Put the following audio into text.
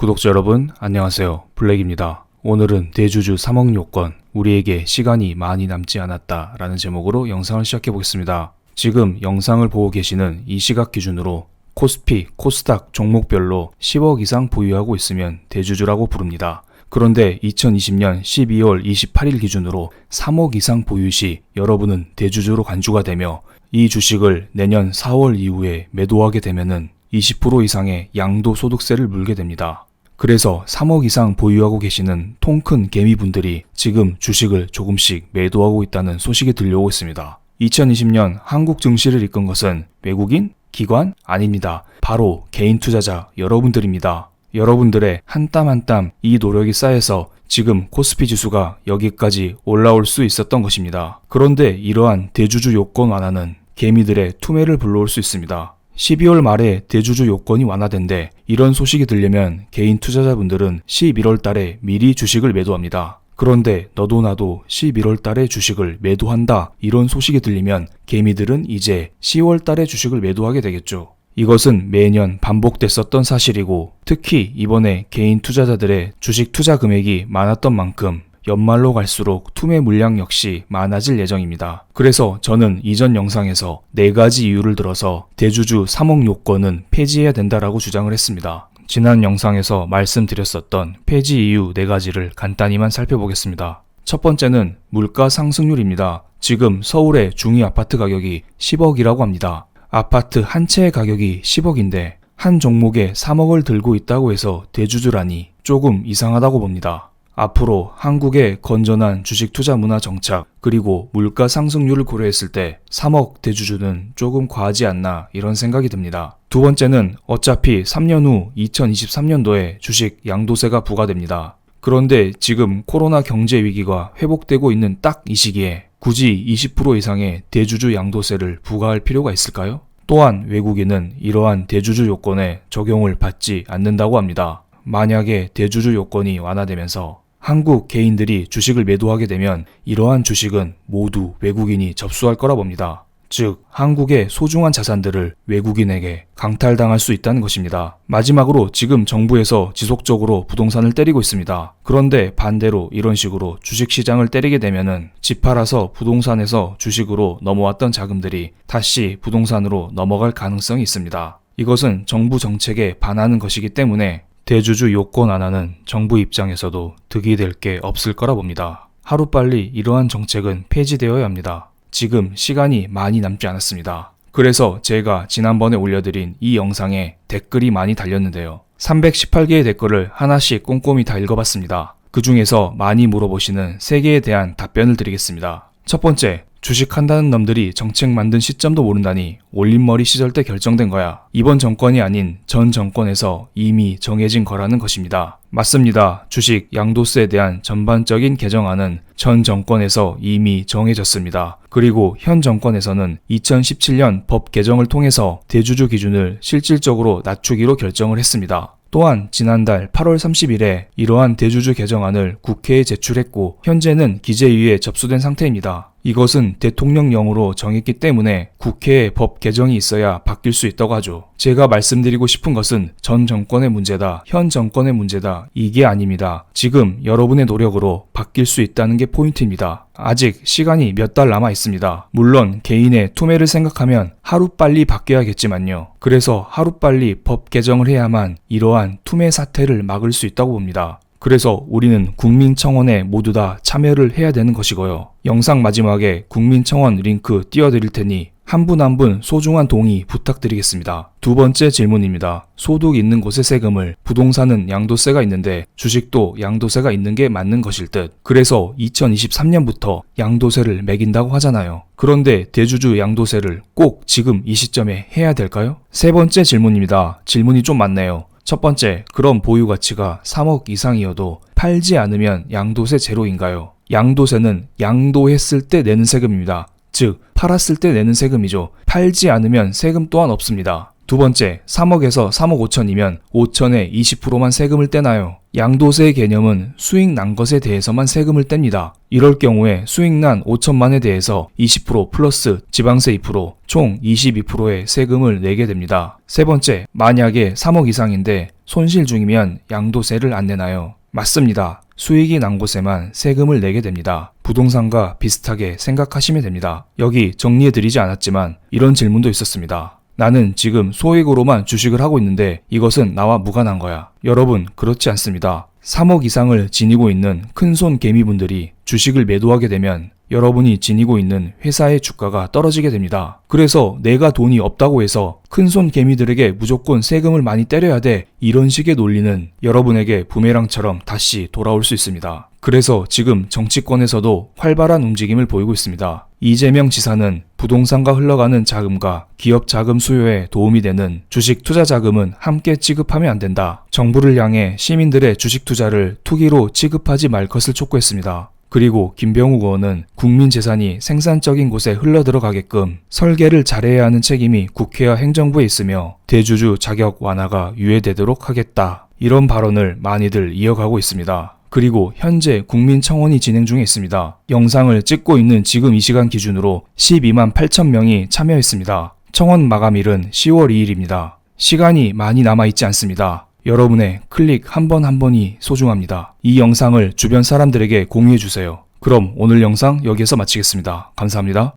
구독자 여러분 안녕하세요. 블랙입니다. 오늘은 대주주 3억 요건 우리에게 시간이 많이 남지 않았다 라는 제목으로 영상을 시작해 보겠습니다. 지금 영상을 보고 계시는 이 시각 기준으로 코스피, 코스닥 종목별로 10억 이상 보유하고 있으면 대주주라고 부릅니다. 그런데 2020년 12월 28일 기준으로 3억 이상 보유 시 여러분은 대주주로 간주가 되며 이 주식을 내년 4월 이후에 매도하게 되면은 20% 이상의 양도소득세를 물게 됩니다. 그래서 3억 이상 보유하고 계시는 통 큰 개미분들이 지금 주식을 조금씩 매도하고 있다는 소식이 들려오고 있습니다. 2020년 한국 증시를 이끈 것은 외국인, 기관 아닙니다. 바로 개인 투자자 여러분들입니다. 여러분들의 한 땀 한 땀 이 노력이 쌓여서 지금 코스피 지수가 여기까지 올라올 수 있었던 것입니다. 그런데 이러한 대주주 요건 완화는 개미들의 투매를 불러올 수 있습니다. 12월 말에 대주주 요건이 완화된데 이런 소식이 들리면 개인 투자자분들은 11월 달에 미리 주식을 매도합니다. 그런데 너도 나도 11월 달에 주식을 매도한다 이런 소식이 들리면 개미들은 이제 10월 달에 주식을 매도하게 되겠죠. 이것은 매년 반복됐었던 사실이고 특히 이번에 개인 투자자들의 주식 투자 금액이 많았던 만큼 연말로 갈수록 투매 물량 역시 많아질 예정입니다. 그래서 저는 이전 영상에서 4가지 이유를 들어서 대주주 3억 요건은 폐지해야 된다라고 주장을 했습니다. 지난 영상에서 말씀드렸었던 폐지 이유 4가지를 간단히만 살펴보겠습니다. 첫 번째는 물가 상승률입니다. 지금 서울의 중위 아파트 가격이 10억이라고 합니다. 아파트 한 채의 가격이 10억인데 한 종목에 3억을 들고 있다고 해서 대주주라니 조금 이상하다고 봅니다. 앞으로 한국의 건전한 주식 투자 문화 정착 그리고 물가 상승률을 고려했을 때 3억 대주주는 조금 과하지 않나 이런 생각이 듭니다. 두 번째는 어차피 3년 후 2023년도에 주식 양도세가 부과됩니다. 그런데 지금 코로나 경제 위기가 회복되고 있는 딱 이 시기에 굳이 20% 이상의 대주주 양도세를 부과할 필요가 있을까요? 또한 외국인은 이러한 대주주 요건에 적용을 받지 않는다고 합니다. 만약에 대주주 요건이 완화되면서 한국 개인들이 주식을 매도하게 되면 이러한 주식은 모두 외국인이 접수할 거라 봅니다. 즉, 한국의 소중한 자산들을 외국인에게 강탈당할 수 있다는 것입니다. 마지막으로 지금 정부에서 지속적으로 부동산을 때리고 있습니다. 그런데 반대로 이런 식으로 주식시장을 때리게 되면은 집 팔아서 부동산에서 주식으로 넘어왔던 자금들이 다시 부동산으로 넘어갈 가능성이 있습니다. 이것은 정부 정책에 반하는 것이기 때문에 대주주 요건 완화는 정부 입장에서도 득이 될 게 없을 거라 봅니다. 하루빨리 이러한 정책은 폐지되어야 합니다. 지금 시간이 많이 남지 않았습니다. 그래서 제가 지난번에 올려드린 이 영상에 댓글이 많이 달렸는데요. 318개의 댓글을 하나씩 꼼꼼히 다 읽어봤습니다. 그 중에서 많이 물어보시는 3개에 대한 답변을 드리겠습니다. 첫 번째, 주식한다는 놈들이 정책 만든 시점도 모른다니 올림머리 시절 때 결정된 거야. 이번 정권이 아닌 전 정권에서 이미 정해진 거라는 것입니다. 맞습니다. 주식 양도세에 대한 전반적인 개정안은 전 정권에서 이미 정해졌습니다. 그리고 현 정권에서는 2017년 법 개정을 통해서 대주주 기준을 실질적으로 낮추기로 결정을 했습니다. 또한 지난달 8월 30일에 이러한 대주주 개정안을 국회에 제출했고 현재는 기재위에 접수된 상태입니다. 이것은 대통령령으로 정했기 때문에 국회에 법 개정이 있어야 바뀔 수 있다고 하죠. 제가 말씀드리고 싶은 것은 전 정권의 문제다, 현 정권의 문제다 이게 아닙니다. 지금 여러분의 노력으로 바뀔 수 있다는 게 포인트입니다. 아직 시간이 몇 달 남아 있습니다. 물론 개인의 투매를 생각하면 하루빨리 바뀌어야겠지만요. 그래서 하루빨리 법 개정을 해야만 이러한 투매 사태를 막을 수 있다고 봅니다. 그래서 우리는 국민청원에 모두 다 참여를 해야 되는 것이고요. 영상 마지막에 국민청원 링크 띄워드릴 테니 한 분 한 분 소중한 동의 부탁드리겠습니다. 두 번째 질문입니다. 소득 있는 곳의 세금을 부동산은 양도세가 있는데 주식도 양도세가 있는 게 맞는 것일 듯. 그래서 2023년부터 양도세를 매긴다고 하잖아요. 그런데 대주주 양도세를 꼭 지금 이 시점에 해야 될까요? 세 번째 질문입니다. 질문이 좀 많네요. 첫 번째, 그럼 보유 가치가 3억 이상이어도 팔지 않으면 양도세 제로인가요? 양도세는 양도했을 때 내는 세금입니다. 즉, 팔았을 때 내는 세금이죠. 팔지 않으면 세금 또한 없습니다. 두 번째, 3억에서 3억 5천이면 5천에 20%만 세금을 떼나요? 양도세 개념은 수익 난 것에 대해서만 세금을 뗍니다. 이럴 경우에 수익 난 5천만에 대해서 20% 플러스 지방세 2%, 총 22%의 세금을 내게 됩니다. 세 번째, 만약에 3억 이상인데 손실 중이면 양도세를 안 내나요? 맞습니다. 수익이 난 곳에만 세금을 내게 됩니다. 부동산과 비슷하게 생각하시면 됩니다. 여기 정리해드리지 않았지만 이런 질문도 있었습니다. 나는 지금 소액으로만 주식을 하고 있는데 이것은 나와 무관한 거야. 여러분, 그렇지 않습니다. 3억 이상을 지니고 있는 큰손 개미분들이 주식을 매도하게 되면 여러분이 지니고 있는 회사의 주가가 떨어지게 됩니다. 그래서 내가 돈이 없다고 해서 큰손 개미들에게 무조건 세금을 많이 때려야 돼, 이런 식의 논리는 여러분에게 부메랑처럼 다시 돌아올 수 있습니다. 그래서 지금 정치권에서도 활발한 움직임을 보이고 있습니다. 이재명 지사는 부동산과 흘러가는 자금과 기업 자금 수요에 도움이 되는 주식 투자 자금은 함께 취급하면 안 된다. 정부를 향해 시민들의 주식 투자를 투기로 취급하지 말 것을 촉구했습니다. 그리고 김병욱 의원은 국민 재산이 생산적인 곳에 흘러들어가게끔 설계를 잘해야 하는 책임이 국회와 행정부에 있으며 대주주 자격 완화가 유예되도록 하겠다, 이런 발언을 많이들 이어가고 있습니다. 그리고 현재 국민청원이 진행 중에 있습니다. 영상을 찍고 있는 지금 이 시간 기준으로 12만 8천 명이 참여했습니다. 청원 마감일은 10월 2일입니다. 시간이 많이 남아있지 않습니다. 여러분의 클릭 한 번 한 번이 소중합니다. 이 영상을 주변 사람들에게 공유해주세요. 그럼 오늘 영상 여기에서 마치겠습니다. 감사합니다.